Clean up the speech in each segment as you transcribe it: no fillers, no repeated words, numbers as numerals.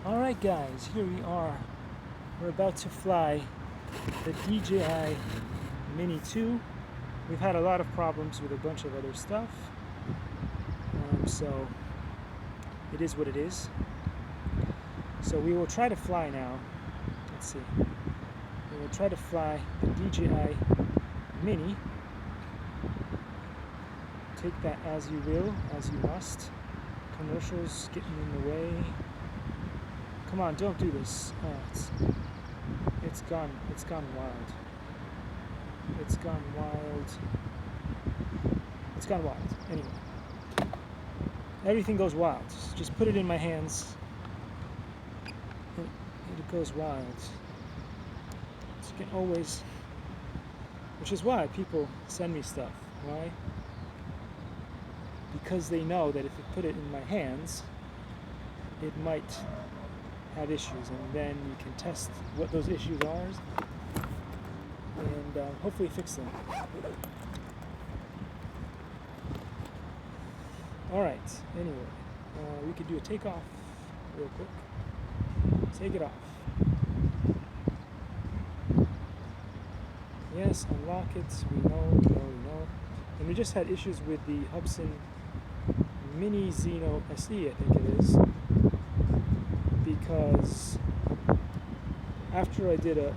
Alright guys, here we are. We're about to fly the DJI Mini 2. We've had a lot of problems with a bunch of other stuff. So it is what it is. So we will try to fly now. Let's see. We will try to fly the DJI Mini. Take that as you will, as you must. Commercials getting in the way. Come on, don't do this. Oh, it's gone wild. It's gone wild. It's gone wild. Anyway. Everything goes wild. Just put it in my hands. It goes wild. So you can always, which is why people send me stuff. Why? Because they know that if you put it in my hands, it might have issues, and then you can test what those issues are and hopefully fix them. Alright, anyway, we could do a takeoff real quick. Take it off. Yes, unlock it. We know. And we just had issues with the Hubsan Mini Xeno SE, I think it is. Because after I did a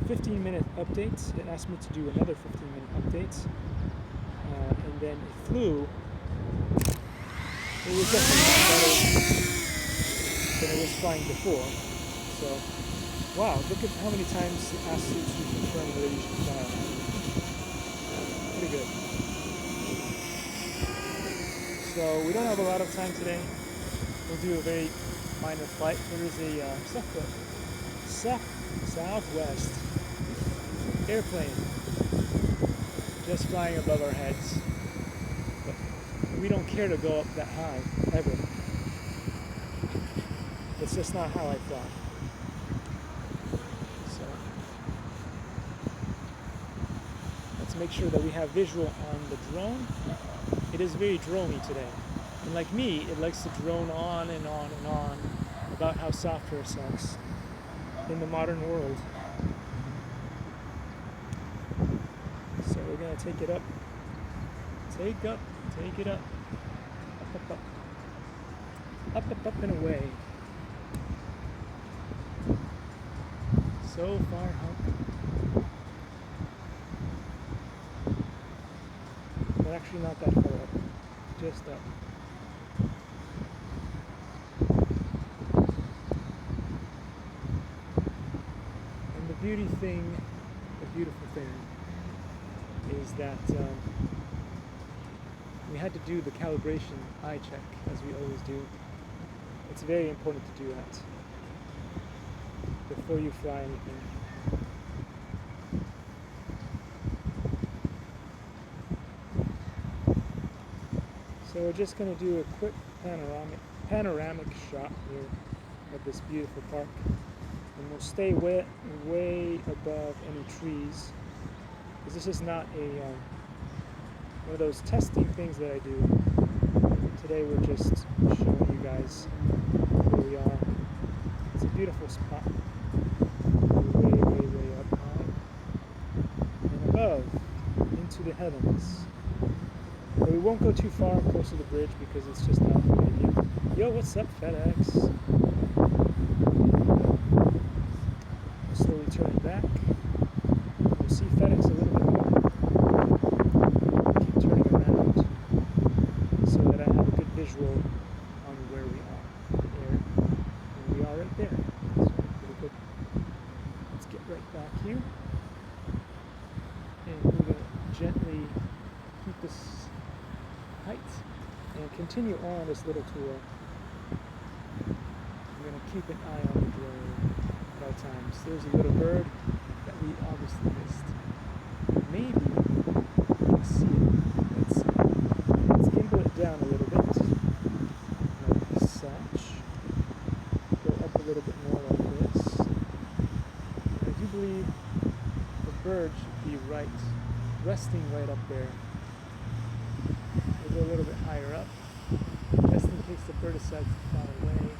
15-minute update, it asked me to do another 15-minute update, and then it flew. It was definitely better than it was flying before. So, wow, look at how many times it asks you to confirm whether you should fly. Pretty good. So we don't have a lot of time today. We'll do a very minor flight. There is a Southwest airplane just flying above our heads. But we don't care to go up that high, ever. That's just not how I fly. So let's make sure that we have visual on the drone. It is very droney today. And like me, it likes to drone on and on and on about how software sucks in the modern world. So we're going to take it up. Take it up. Up and away. So far up. But actually not that far up. Just up. The beautiful thing is that we had to do the calibration eye check, as we always do. It's very important to do that before you fly anything. So we're just going to do a quick panoramic shot here of this beautiful park. And we'll stay way above any trees, because this is not one of those testing things that I do. Today we're just showing you guys where we are. It's a beautiful spot, way up high and above into the heavens. But we won't go too far close to the bridge because it's just not a good idea. Yo, what's up, FedEx? Slowly turn it back. You'll see FedEx a little bit more. Keep turning around so that I have a good visual on where we are there. And we are right there. So pretty good. Let's get right back here. And we're going to gently keep this height and continue on this little tour. We're going to keep an eye on the drone at all times. There's a little bird that we obviously missed. Maybe, let's see it. Let's gimbal it down a little bit, like such. Go up a little bit more like this. And I do believe the bird should be resting right up there. We'll go a little bit higher up, just in case the bird decides to fly away.